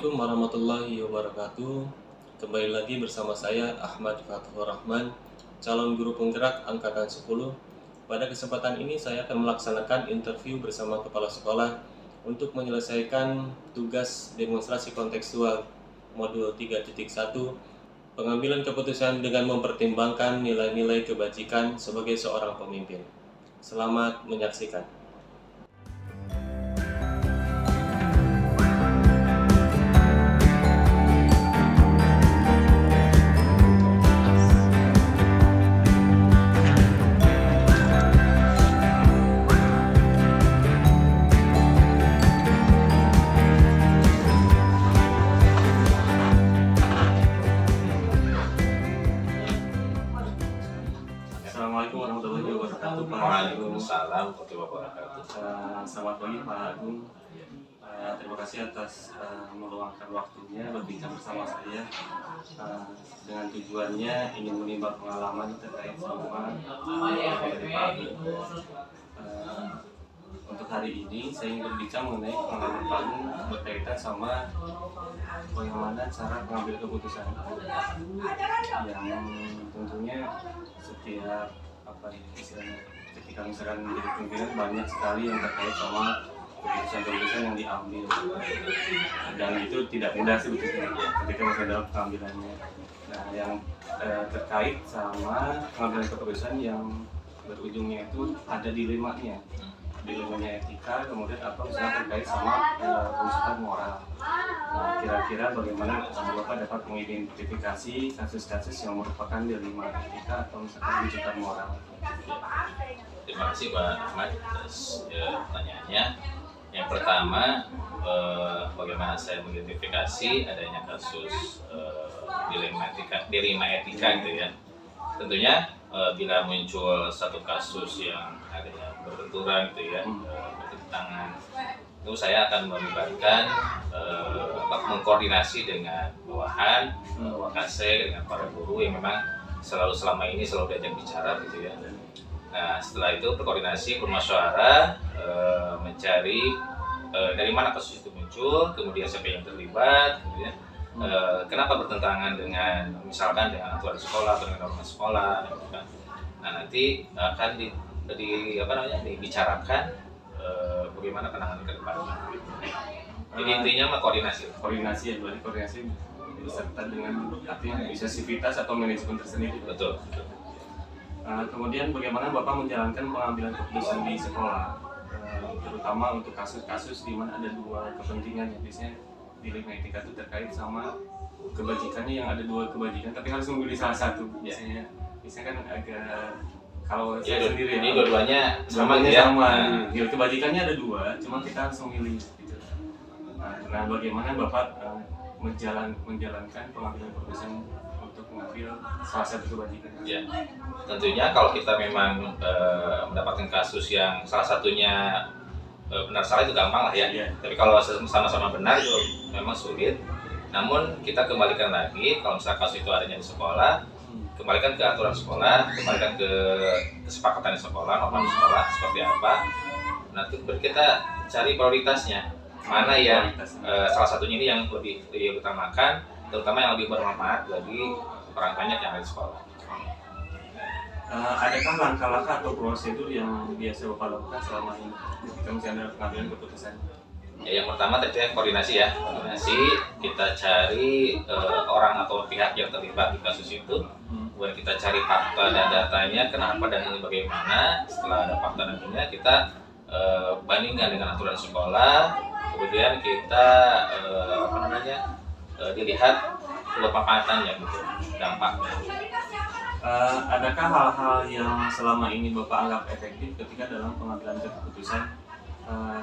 Assalamualaikum warahmatullahi wabarakatuh. Kembali lagi bersama saya Ahmad Fathur Rahman, calon guru penggerak angkatan 10. Pada kesempatan ini saya akan melaksanakan interview bersama kepala sekolah untuk menyelesaikan tugas demonstrasi kontekstual modul 3.1, pengambilan keputusan dengan mempertimbangkan nilai-nilai kebajikan sebagai seorang pemimpin. Selamat menyaksikan. Assalamualaikum warahmatullahi wabarakatuh, Pak. Waalaikumsalam warahmatullahi wabarakatuh. Selamat pagi, Pak Agung. Terima kasih atas meluangkan waktunya berbincang bersama saya dengan tujuannya ingin menimba pengalaman terkait sama dari Pak Agung. Untuk hari ini saya ingin berbincang mengenai pengalaman Pak Agung berkaitan sama bagaimana cara mengambil keputusan yang tentunya setiap istilahnya ketika misalkan menjadi pimpinan banyak sekali yang terkait sama keputusan-keputusan yang diambil, dan itu tidak mudah sebetulnya ketika masih dalam pengambilannya. Nah, yang terkait sama pengambilan keputusan yang berujungnya itu ada dilemanya etika, kemudian atau misalnya terkait sama kerusakan moral. Nah, kira-kira bagaimana Bapak dapat mengidentifikasi kasus-kasus yang merupakan dilema etika atau misalkan kerusakan moral? Terima kasih Pak Ahmad atas pertanyaannya. Yang pertama, bagaimana saya mengidentifikasi adanya kasus dilema etika gitu ya. Tentunya bila muncul satu kasus yang adanya berbenturan gitu ya, bertentangan, itu saya akan melibatkan mengkoordinasi dengan bawahan, wakase, dengan para guru yang memang selama ini selalu diajak bicara gitu ya. Nah, setelah itu berkoordinasi, bermusyawarah, mencari dari mana kasus itu muncul, kemudian siapa yang terlibat, kemudian kenapa bertentangan dengan misalkan dengan aturan sekolah atau dengan norma sekolah, gitu kan. Nah, nanti akan dibicarakan bagaimana penanganan ke depan. Jadi intinya mah koordinasi beserta dengan artinya visibilitas atau manajemen tersendiri. Betul. Kemudian bagaimana Bapak menjalankan pengambilan keputusan di sekolah, terutama untuk kasus-kasus di mana ada dua kepentingan yang biasanya dilema etika itu terkait sama kebajikannya, yang ada dua kebajikan tapi harus memilih salah satu. Biasanya kan agak, kalau ya, saya sendiri ini dua-duanya sama ya. Kebajikannya ada dua, cuma kita harus memilih gitu. Nah, bagaimana Bapak menjalankan pengambilan keputusan untuk mengambil salah satu kebajikan? Ya, tentunya kalau kita memang mendapatkan kasus yang salah satunya benar salah itu gampang lah ya. Tapi kalau sama-sama benar itu memang sulit. Namun kita kembalikan lagi, kalau misalnya kasus itu adanya di sekolah, kembalikan ke aturan sekolah, kembalikan ke kesepakatan di sekolah, norma di sekolah seperti apa. Nanti kita cari prioritasnya, mana yang salah satunya ini yang lebih diutamakan, terutama yang lebih bermanfaat bagi orang banyak yang ada di sekolah. Adakah langkah-langkah atau prosedur yang biasa Bapak lakukan selama ini ketika masih ada pengambilan keputusan? Ya, yang pertama tentunya koordinasi ya. Kita cari orang atau pihak yang terlibat di kasus itu. Kemudian kita cari fakta dan datanya, kenapa dan ini bagaimana. Setelah ada fakta dan datanya, kita bandingkan dengan aturan sekolah. Kemudian kita dilihat kebermanfaatannya gitu, dampaknya. Adakah hal-hal yang selama ini Bapak anggap efektif ketika dalam pengambilan keputusan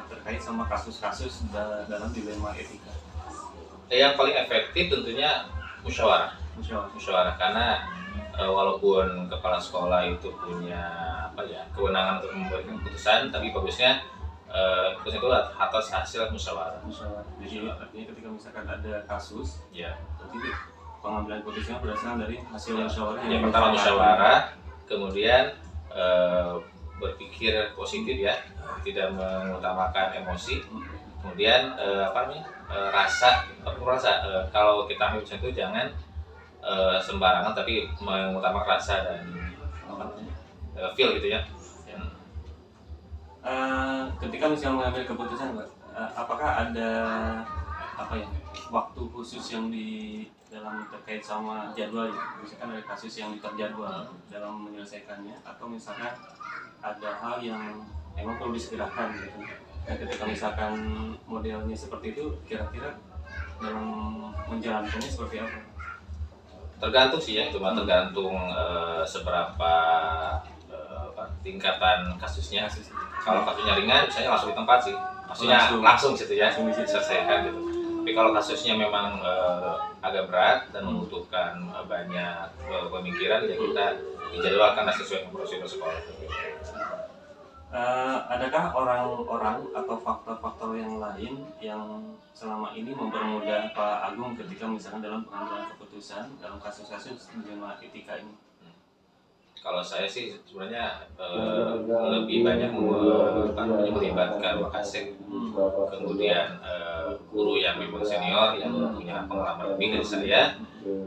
terkait sama kasus-kasus dalam dilema etika? Yang paling efektif tentunya musyawarah, karena walaupun kepala sekolah itu punya kewenangan untuk memberikan keputusan, tapi bagusnya keputusan itu atas hasil musyawarah. Jadi artinya ketika misalkan ada kasus, ya, jadi pengambilan keputusannya berdasarkan dari hasil musyawarah. Yang pertama musyawarah, kemudian berpikir positif ya, tidak mengutamakan emosi. Kemudian kalau kita ambil keputusan itu jangan sembarangan, tapi mengutamakan rasa dan feel gitu ya. Ketika misalnya mengambil keputusan, Pak, apakah ada waktu khusus yang di dalam terkait sama jadwal ya? Misalkan ada kasus yang terjadwal dalam menyelesaikannya, atau misalkan ada hal yang emang perlu disegerakan gitu. Nah, ketika misalkan modelnya seperti itu, kira-kira dalam menjalankannya seperti apa? Tergantung sih ya, cuma tergantung seberapa tingkatan kasusnya. Kalau kasusnya ringan, misalnya langsung di tempat sih, maksudnya langsung situ ya, diselesaikan gitu. Tapi kalau kasusnya memang agak berat dan membutuhkan banyak pemikiran, ya kita dijadwalkan sesuai dengan prosedur sekolah. Adakah orang-orang atau faktor-faktor yang lain yang selama ini mempermudah Pak Agung ketika misalkan dalam pengambilan keputusan dalam kasus-kasus dilema etika ini? Kalau saya sih sebenarnya lebih banyak melibatkan Wakasek, kemudian guru yang memang senior yang punya pengalaman lebih dari saya,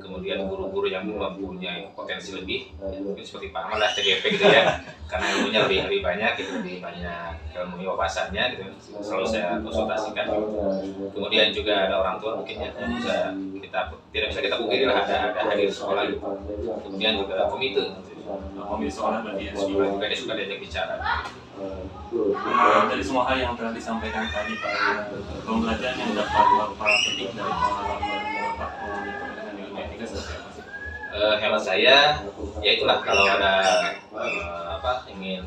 kemudian guru-guru yang mempunyai potensi lebih, ya, mungkin seperti Pak Ahmad lah, CGP gitu ya, karena ilmunya lebih banyak, gitu, lebih banyak ilmu wawasannya, gitu, selalu saya konsultasikan. Kemudian juga ada orang tua mungkin ya, yang tidak bisa kita pungkiri lah ada hadir sekolah gitu. Kemudian juga komite Sekolah berarti juga dia suka diajak bicara. Dari semua hal yang telah disampaikan tadi Pak, pembelajaran yang dapat Bapak petik dari pengalaman Bapak mengenai kepentingan ilmu etika seperti apa sih? Hemat saya, ya itulah, kalau ada ingin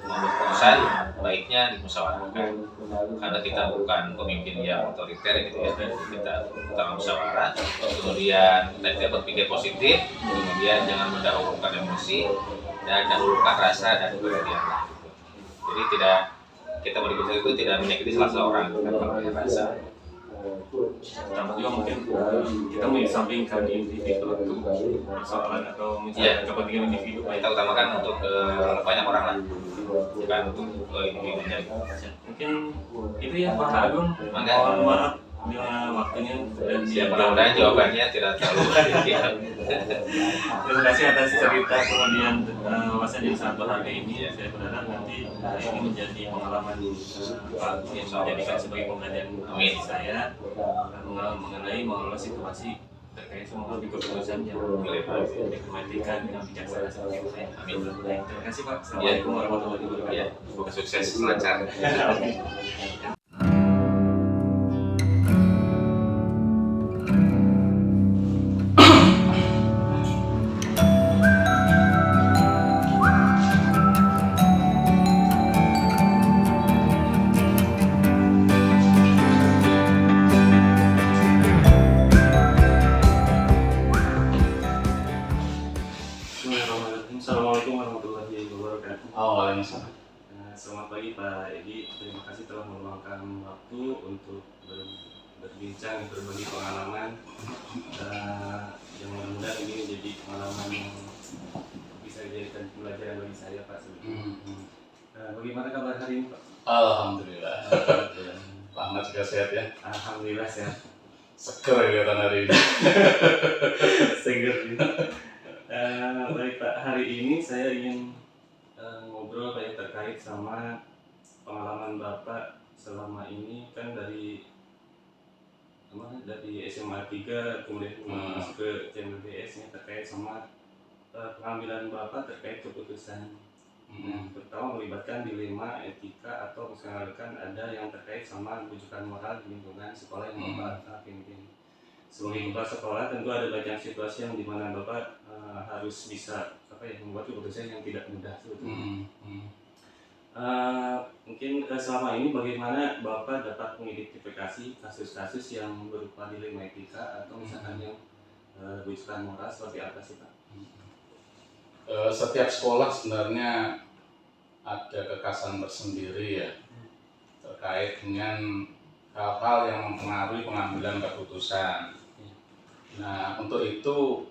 membuat keputusan, baiknya dimusyawarahkan. Karena kita bukan pemimpin yang otoriter gitu ya, kita musyawarah. Kemudian kita berpikir positif, kemudian jangan mendahulukan emosi dan dahulukan rasa dan kemudian. Jadi kita berpikir itu tidak menyakiti salah seorang kalau punya rasa. Tambah juga mungkin kita mengesampingkan individu untuk persoalan atau misalnya kepentingan individu. Kita utamakan untuk banyak orang lah, bukan untuk individunya. Mungkin itu ya Pak Agung. Mohon maaf bila waktunya dan mudah-mudahan jawabannya tidak terlalu terima kasih atas cerita kemudian wawasan yang sangat berharga ini. Saya berharap nanti ini menjadi pengalaman Pak Agung yang saya jadikan sebagai pembelajaran bagi saya mengenai mengelola situasi terkait semua keputusan yang dikembalikan dengan bijaksana seperti itu. Amin. Terima kasih Pak. Assalamualaikum warahmatullahi wabarakatuh. Semoga sukses, lancar. Assalamualaikum warahmatullahi wabarakatuh. Waalaikumsalam. Selamat pagi Pak Edi, terima kasih telah meluangkan waktu untuk berbincang, berbagi pengalaman. Yang mudah-mudahan ini menjadi pengalaman yang bisa dijadikan pembelajaran bagi saya Pak. Bagaimana kabar hari ini Pak? Alhamdulillah. Pak Ahmad juga sehat ya? Alhamdulillah sehat. Seger kelihatan hari ini. Seger. Baik Pak, hari ini saya ingin ngobrol terkait sama pengalaman Bapak selama ini kan dari SMA 3 kemudian masuk ke CMBS nya terkait sama pengambilan Bapak terkait keputusan. Pertama melibatkan dilema etika atau misalkan ada yang terkait sama rujukan moral di lingkungan sekolah yang Bapak pimpin. Sebagai kepala sekolah tentu ada banyak situasi yang dimana Bapak harus bisa membuat keputusan yang tidak mudah sebetulnya. Mungkin selama ini bagaimana Bapak dapat mengidentifikasi kasus-kasus yang berupa dilema etika atau misalkan yang rujukan moral seperti apa sih Pak? Setiap sekolah sebenarnya ada kekhasan tersendiri ya terkait dengan hal-hal yang mempengaruhi pengambilan keputusan. Nah, untuk itu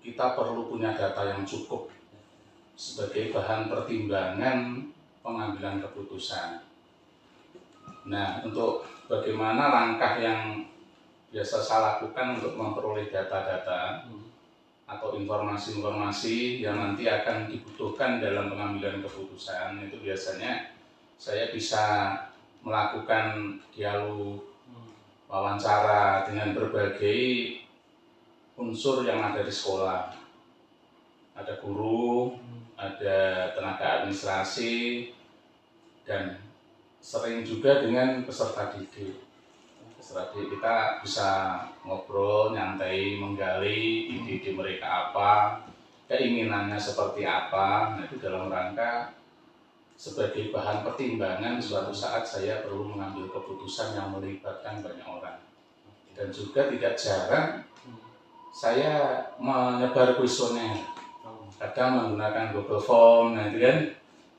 kita perlu punya data yang cukup sebagai bahan pertimbangan pengambilan keputusan. Nah, untuk bagaimana langkah yang biasa saya lakukan untuk memperoleh data-data atau informasi-informasi yang nanti akan dibutuhkan dalam pengambilan keputusan, itu biasanya saya bisa melakukan dialog, wawancara dengan berbagai unsur yang ada di sekolah. Ada guru, ada tenaga administrasi, dan sering juga dengan peserta didik. Peserta didik kita bisa ngobrol, nyantai, menggali ide-ide mereka apa, keinginannya seperti apa. Nah, itu dalam rangka sebagai bahan pertimbangan suatu saat saya perlu mengambil keputusan yang melibatkan banyak orang. Dan juga tidak jarang saya menyebar kuesioner, kadang menggunakan Google Form, nah itu kan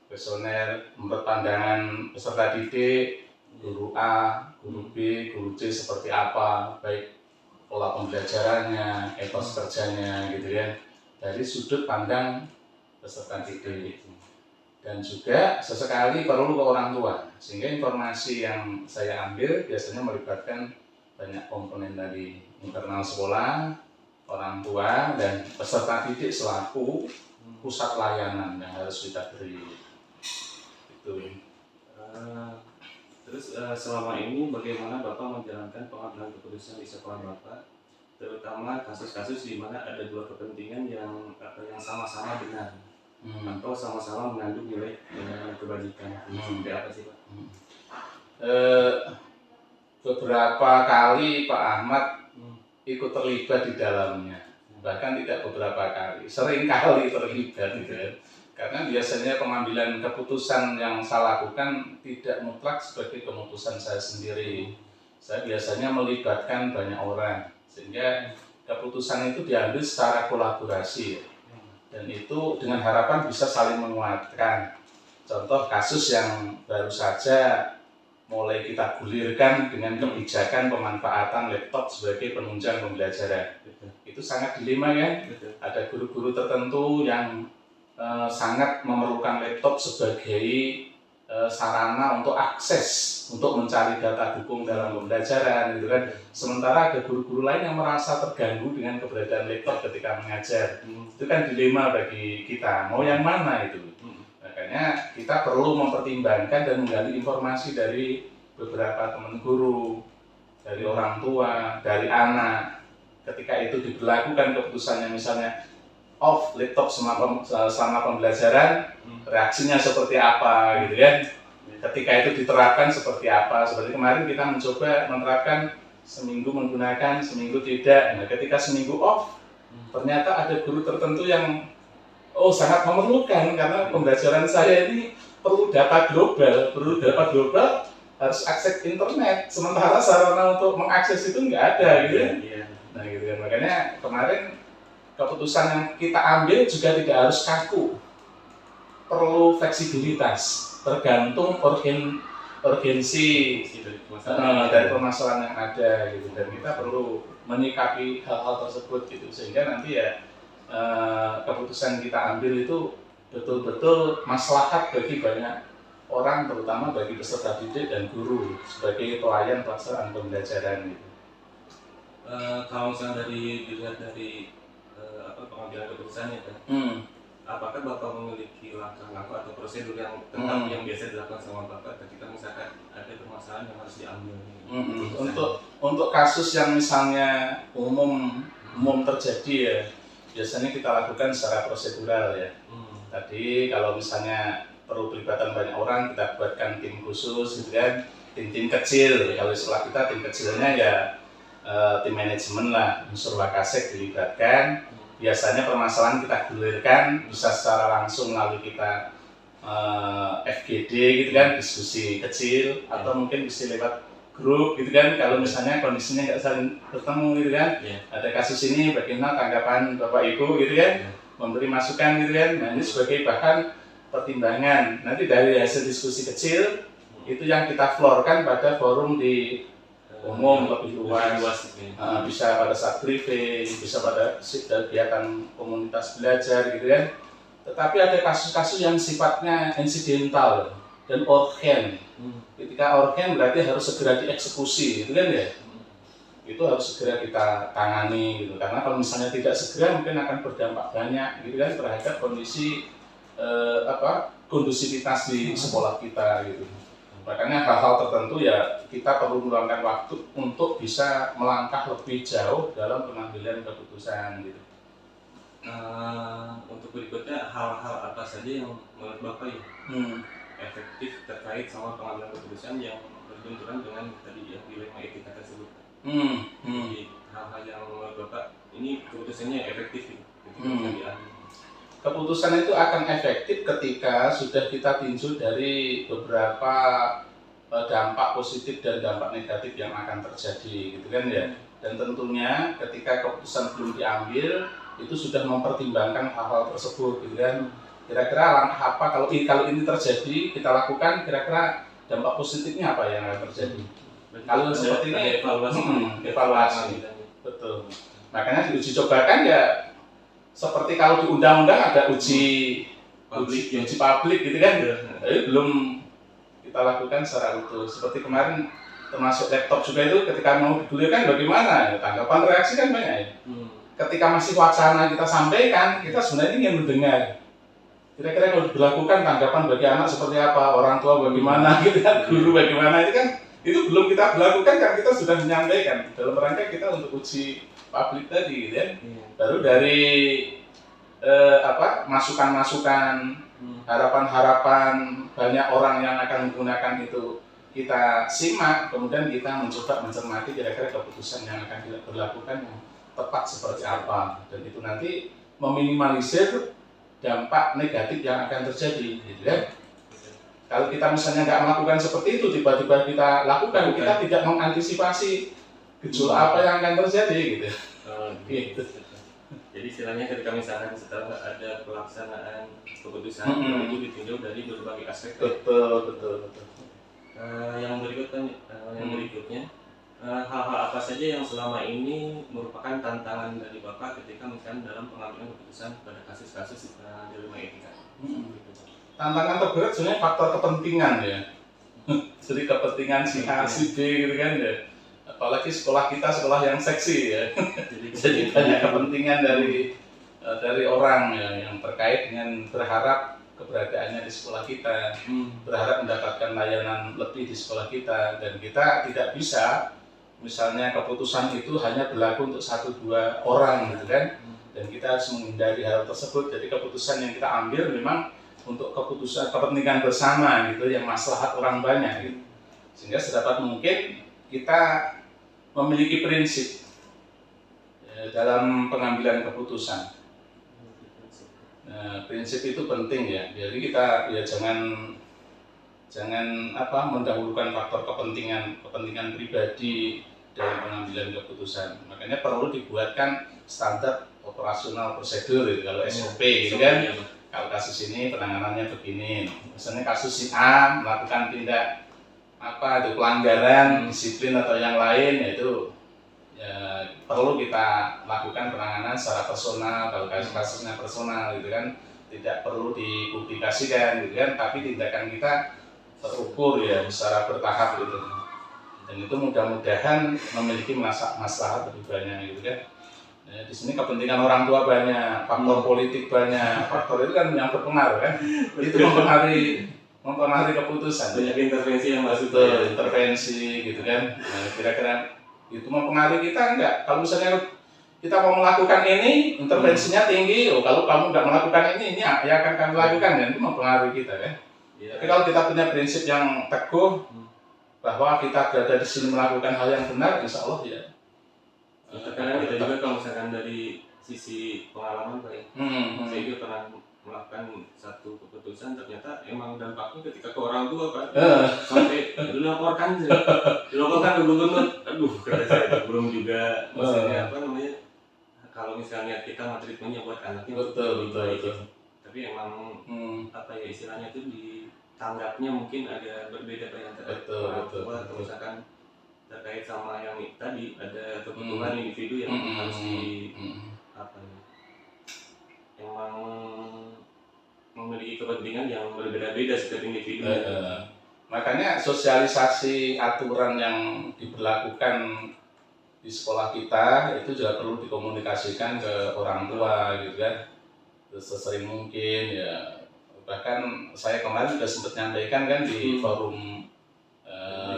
kuesioner menurut pandangan peserta didik, guru A, guru B, guru C seperti apa, baik pola pembelajarannya, etos kerjanya gitu kan, dari sudut pandang peserta didik. Dan juga sesekali perlu ke orang tua, sehingga informasi yang saya ambil biasanya melibatkan banyak komponen dari internal sekolah, orang tua, dan peserta didik selaku pusat layanan yang harus kita beri. Itu. Terus selama ini bagaimana Bapak menjalankan pengambilan keputusan di sekolah Bapak, terutama kasus-kasus di mana ada dua kepentingan yang sama-sama benar atau sama-sama mengandung nilai kebajikan. Seperti apa sih Pak? Beberapa kali Pak Ahmad ikut terlibat di dalamnya, bahkan tidak beberapa kali, sering kali terlibat gitu ya. Karena biasanya pengambilan keputusan yang saya lakukan tidak mutlak sebagai keputusan saya sendiri. Saya biasanya melibatkan banyak orang, sehingga keputusan itu diambil secara kolaborasi, dan itu dengan harapan bisa saling menguatkan. Contoh kasus yang baru saja mulai kita gulirkan dengan kebijakan pemanfaatan laptop sebagai penunjang pembelajaran. Itu sangat dilema kan? Ada guru-guru tertentu yang sangat memerlukan laptop sebagai sarana untuk akses, untuk mencari data dukung dalam pembelajaran gitu kan. Sementara ada guru-guru lain yang merasa terganggu dengan keberadaan laptop ketika mengajar. Itu kan dilema bagi kita, mau yang mana itu? Makanya kita perlu mempertimbangkan dan menggali informasi dari beberapa teman guru, dari orang tua, dari anak. Ketika itu diberlakukan keputusannya misalnya off laptop selama pembelajaran, reaksinya seperti apa gitu kan. Ketika itu diterapkan seperti apa, seperti kemarin kita mencoba menerapkan seminggu menggunakan, seminggu tidak. Nah, ketika seminggu off, ternyata ada guru tertentu yang sangat memerlukan, karena pembelajaran saya ini perlu data global, harus akses internet, sementara sarana untuk mengakses itu nggak ada gitu ya. Nah gitu kan, makanya kemarin keputusan yang kita ambil juga tidak harus kaku, perlu fleksibilitas, tergantung urgensi dari permasalahan yang ada gitu, dan kita perlu menyikapi hal-hal tersebut gitu, sehingga nanti ya keputusan kita ambil itu betul-betul maslahat bagi banyak orang, terutama bagi peserta didik dan guru sebagai pelayan pelaksanaan pembelajaran gitu. Kalau misalnya dilihat dari pengambilan keputusannya kan, apakah Bapak memiliki langkah-langkah atau prosedur yang tetap yang biasa dilakukan sama Bapak ketika misalkan ada permasalahan yang harus diambil? Untuk kasus yang misalnya umum terjadi ya, biasanya kita lakukan secara prosedural ya. Tadi kalau misalnya perlu pelibatan banyak orang, kita buatkan tim khusus gitu kan, tim kecil. Kalau istilah kita tim kecilnya ya tim manajemen lah, unsur Wakasek dilibatkan. Biasanya permasalahan kita gulirkan bisa secara langsung melalui kita FGD gitu kan, diskusi kecil, atau mungkin bisa lewat grup gitu kan, kalau misalnya kondisinya nggak saling bertemu gitu kan. Ada kasus ini, bagaimana tanggapan Bapak Ibu gitu kan, memberi masukan gitu kan. Nah, ini sebagai bahan pertimbangan. Nanti dari hasil diskusi kecil itu yang kita floorkan pada forum di umum lebih luas, bisa pada saat briefing, bisa pada kegiatan komunitas belajar gitu kan. Tetapi ada kasus-kasus yang sifatnya insidental, dan urgen. Ketika urgen berarti harus segera dieksekusi, gitu kan ya? Itu harus segera kita tangani gitu. Karena kalau misalnya tidak segera mungkin akan berdampak banyak gitu kan terhadap kondisi kondusivitas di sekolah kita gitu. Makanya hal-hal tertentu ya kita perlu meluangkan waktu untuk bisa melangkah lebih jauh dalam pengambilan keputusan gitu. Untuk berikutnya hal-hal apa saja yang menurut Bapak ya efektif terkait sama pengambilan keputusan yang berbenturan dengan tadi ya dilema etika tersebut. Jadi hal-hal yang menurut Bapak ini keputusannya efektif gitu, ketika bisa diambil. Keputusan itu akan efektif ketika sudah kita tinjau dari beberapa dampak positif dan dampak negatif yang akan terjadi gitu kan ya. Dan tentunya ketika keputusan belum diambil itu sudah mempertimbangkan hal-hal tersebut gitu kan. Kira-kira langkah apa kalau ini terjadi kita lakukan, kira-kira dampak positifnya apa yang akan terjadi. Kalau seperti ini evaluasi. Betul. Makanya diuji cobakan ya seperti kalau di undang-undang ada uji publik gitu kan. Tapi belum kita lakukan secara utuh. Seperti kemarin termasuk laptop juga itu ketika mau digulirkan bagaimana? Ya, tanggapan reaksi kan banyak ya. Ketika masih wacana kita sampaikan, kita sebenarnya ingin mendengar. Kira-kira kalau dilakukan tanggapan bagi anak seperti apa, orang tua bagaimana, gitu kan, guru bagaimana, itu belum kita lakukan kan kita sudah menyampaikan dalam rangka kita untuk uji publik tadi, gitu ya. Baru dari masukan-masukan, harapan-harapan banyak orang yang akan menggunakan itu kita simak, kemudian kita mencoba mencermati kira-kira keputusan yang akan dilakukan yang tepat seperti apa, dan itu nanti meminimalisir dampak negatif yang akan terjadi, gitu ya. Kalau kita misalnya nggak melakukan seperti itu, tiba-tiba kita lakukan, kita tidak mengantisipasi gejolak apa yang akan terjadi, gitu. Gitu. Jadi istilahnya ketika misalkan setelah ada pelaksanaan keputusan itu ditinjau dari berbagai aspek. Betul. Yang berikutnya hal-hal apa saja yang selama ini merupakan tantangan dari Bapak ketika misalkan dalam pengambilan keputusan pada kasus-kasus dilema etika? Tantangan terberat sebenarnya faktor kepentingan ya. Jadi kepentingan si A, si B gitu kan ya. Apalagi sekolah kita sekolah yang seksi ya. Jadi banyak kepentingan dari orang ya yang terkait dengan berharap keberadaannya di sekolah kita, berharap mendapatkan layanan lebih di sekolah kita, dan kita tidak bisa misalnya keputusan itu hanya berlaku untuk 1-2 orang gitu kan, dan kita harus menghindari hal tersebut. Jadi keputusan yang kita ambil memang untuk kepentingan bersama gitu, yang maslahat orang banyak gitu. Sehingga sedapat mungkin kita memiliki prinsip dalam pengambilan keputusan. Nah, prinsip itu penting ya. Jadi kita ya jangan mendahulukan faktor kepentingan pribadi dalam pengambilan keputusan. Makanya perlu dibuatkan standar operasional prosedur gitu, kalau SOP gitu kan. Kalau kasus ini penanganannya begini. Misalnya kasus si A melakukan tindak pelanggaran disiplin atau yang lain, yaitu ya perlu kita lakukan penanganan secara personal. Kalau kasusnya personal gitu kan, tidak perlu dipublikasikan gitu kan, tapi tindakan kita terukur ya secara bertahap gitu, dan itu mudah-mudahan memiliki maslahat lebih banyak gitu kan. Nah, di sini kepentingan orang tua banyak, faktor politik banyak, faktor itu kan yang berpengaruh kan, itu mempengaruhi keputusan. Banyak intervensi yang masuk intervensi gitu kan. Nah, kira-kira itu mempengaruhi kita enggak? Kalau misalnya kita mau melakukan ini, intervensinya tinggi, kalau kamu enggak melakukan ini ya akan kami lakukan, dan itu mempengaruhi kita kan. Ya. Tapi kalau kita punya prinsip yang teguh bahwa kita berada di sini melakukan hal yang benar, insya Allah ya. Terkadang kita juga kalau misalkan dari sisi pengalaman Pak ya, saya juga pernah melakukan satu keputusan, ternyata emang dampaknya ketika ke orang tua Pak, sampai dilaporkan ke gubernur. Aduh, kata saya belum juga, maksudnya kalau misalnya kita treatmentnya buat anaknya betul. Tapi emang istilahnya itu ditanggapnya mungkin agak berbeda Pak, yang betul. misalkan terkait sama yang tadi ada kebutuhan individu yang harus emang memiliki kepentingan yang berbeda-beda setiap individu. Makanya sosialisasi aturan yang diberlakukan di sekolah kita itu juga perlu dikomunikasikan ke orang tua gitu kan, sesering mungkin ya. Bahkan saya kemarin juga sempat nyampaikan kan di forum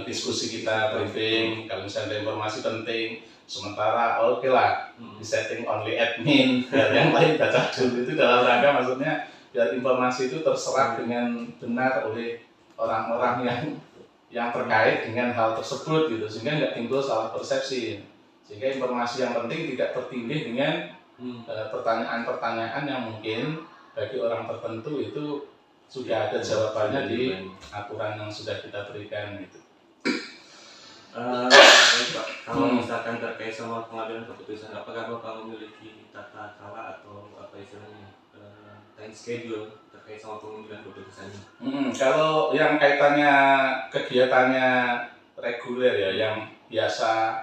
diskusi kita briefing, kalau misalnya ada informasi penting sementara oke lah di setting only admin biar yang lain baca dulu, itu dalam rangka maksudnya biar informasi itu terserap dengan benar oleh orang-orang yang terkait dengan hal tersebut gitu, sehingga nggak timbul salah persepsi, sehingga informasi yang penting tidak tertindih dengan pertanyaan-pertanyaan yang mungkin bagi orang tertentu itu sudah ada jawabannya di aturan yang sudah kita berikan gitu. Baik, Pak. Kalau misalkan terkait sama pengambilan keputusan, apakah Bapak memiliki tata cara atau apa istilahnya time schedule terkait sama pengambilan keputusannya? Kalau yang kaitannya kegiatannya reguler ya, yang biasa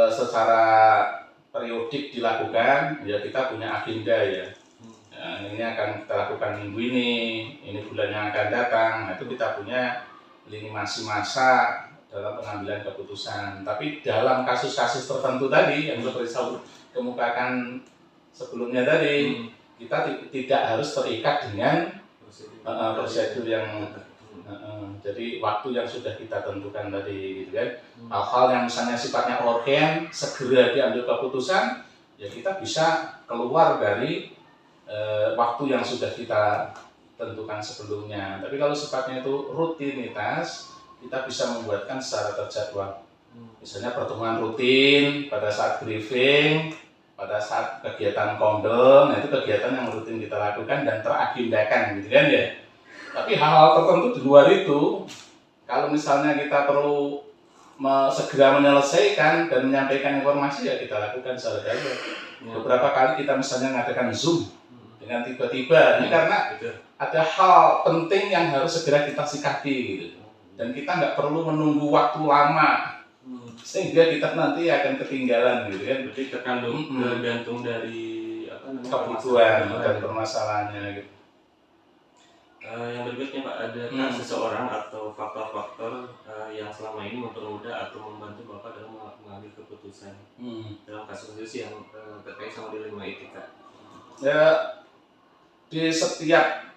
secara periodik dilakukan, ya kita punya agenda ya. Ini akan kita lakukan minggu ini bulan yang akan datang. Nah, itu kita punya lini masa dalam pengambilan keputusan. Tapi dalam kasus-kasus tertentu tadi yang seperti saya kemukakan sebelumnya tadi, kita tidak harus terikat dengan prosedur yang jadi waktu yang sudah kita tentukan tadi gitu kan. Hal-hal yang misalnya sifatnya urgen, segera diambil keputusan, ya kita bisa keluar dari waktu yang sudah kita tentukan sebelumnya. Tapi kalau sifatnya itu rutinitas, kita bisa membuatkan secara terjadwal. Misalnya pertemuan rutin pada saat briefing, pada saat kegiatan kondel, nah itu kegiatan yang rutin kita lakukan dan teragendakan gitu kan ya. Tapi hal-hal tertentu di luar itu, kalau misalnya kita perlu segera menyelesaikan dan menyampaikan informasi, ya kita lakukan secara darurat. Beberapa kali kita misalnya mengadakan Zoom dengan tiba-tiba, ini karena ada hal penting yang harus segera kita sikapi gitu. Dan kita nggak perlu menunggu waktu lama sehingga kita nanti akan ketinggalan gitu kan. Berarti tergantung dari kebutuhan dan permasalahannya gitu. Yang berikutnya Pak, adakah seseorang atau faktor-faktor yang selama ini mempermudah atau membantu Bapak dalam mengambil keputusan dalam kasus-kasus yang terkait sama dilema etika? Ya, di setiap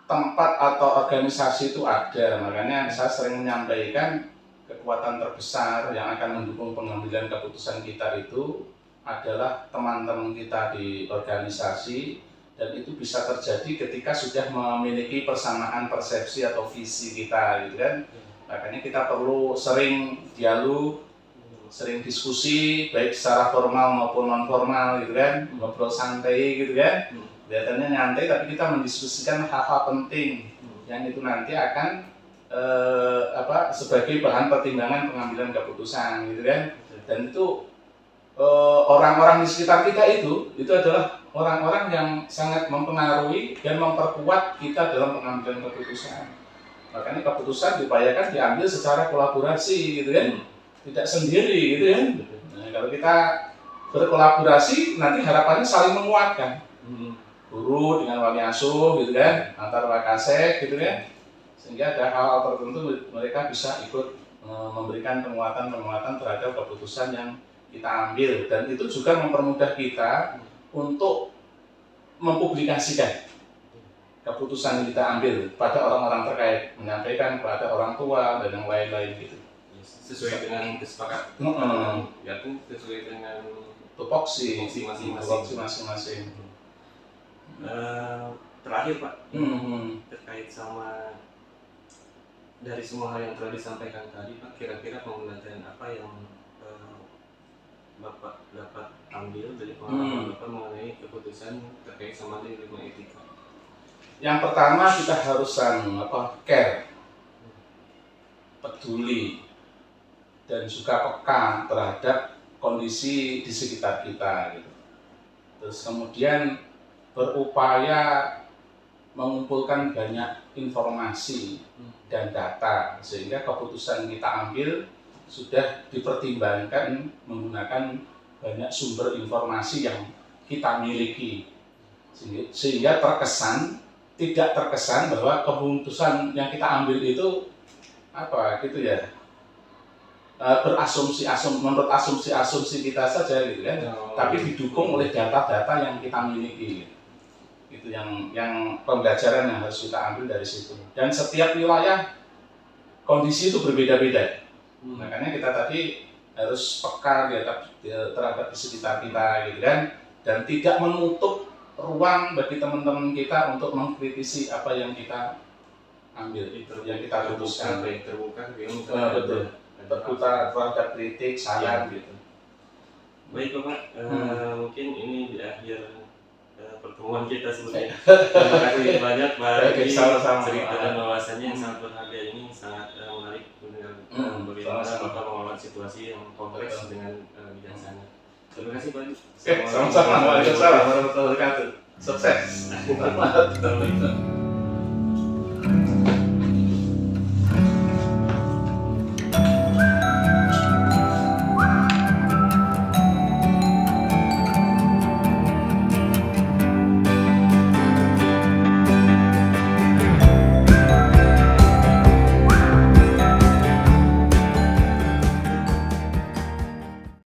tempat atau organisasi itu ada, makanya saya sering menyampaikan kekuatan terbesar yang akan mendukung pengambilan keputusan kita itu adalah teman-teman kita di organisasi, dan itu bisa terjadi ketika sudah memiliki persamaan persepsi atau visi kita gitu kan. Makanya kita perlu sering dialog, sering diskusi baik secara formal maupun non formal gitu kan, ngobrol santai gitu kan. Kelihatannya nyantai tapi kita mendiskusikan hal-hal penting yang itu nanti akan sebagai bahan pertimbangan pengambilan keputusan gitu kan. Dan itu orang-orang di sekitar kita itu adalah orang-orang yang sangat mempengaruhi dan memperkuat kita dalam pengambilan keputusan. Makanya keputusan diupayakan diambil secara kolaborasi gitu kan, tidak sendiri gitu kan. Nah, kalau kita berkolaborasi nanti harapannya saling menguatkan. Guru dengan wali asuh gitu kan, antar wakasek gitu kan, sehingga ada hal-hal tertentu mereka bisa ikut memberikan penguatan terhadap keputusan yang kita ambil, dan itu juga mempermudah kita untuk mempublikasikan keputusan yang kita ambil pada orang-orang terkait, menyampaikan kepada orang tua dan yang lain-lain gitu. Sesuai dengan kesepakatan, sesuai dengan tupoksi masing-masing. Terakhir Pak, terkait sama dari semua hal yang telah disampaikan tadi Pak, kira-kira pembelajaran apa yang Bapak dapat ambil dari pengalaman Bapak mengenai keputusan terkait sama dilema etika? Yang pertama kita harus care, peduli, dan juga peka terhadap kondisi di sekitar kita gitu. Terus kemudian berupaya mengumpulkan banyak informasi dan data sehingga keputusan kita ambil sudah dipertimbangkan menggunakan banyak sumber informasi yang kita miliki, sehingga terkesan tidak terkesan bahwa keputusan yang kita ambil itu apa gitu ya, menurut asumsi kita saja gitu kan, tapi didukung oleh data-data yang kita miliki. Itu yang pembelajaran yang harus kita ambil dari situ. Dan setiap wilayah kondisi itu berbeda-beda. Makanya kita tadi harus peka terhadap di sekitar kita gitu kan, dan tidak menutup ruang bagi teman-teman kita untuk mengkritisi apa yang kita ambil, yang kita putuskan. Terbuka, Betul. Terbuka terhadap kritik, saran gitu. Baik Bapak, mungkin ini di akhir pertemuan kita sebenarnya. Terima kasih banyak Pak Rudi, cerita dan wawasannya yang sangat berharga ini, sangat menarik mendengar bagaimana Bapak mengelola situasi yang kompleks dengan bijaksana. Terima kasih Pak Rudi. Sama-sama. Waalaikumsalam warahmatullahi wabarakatuh. Sukses.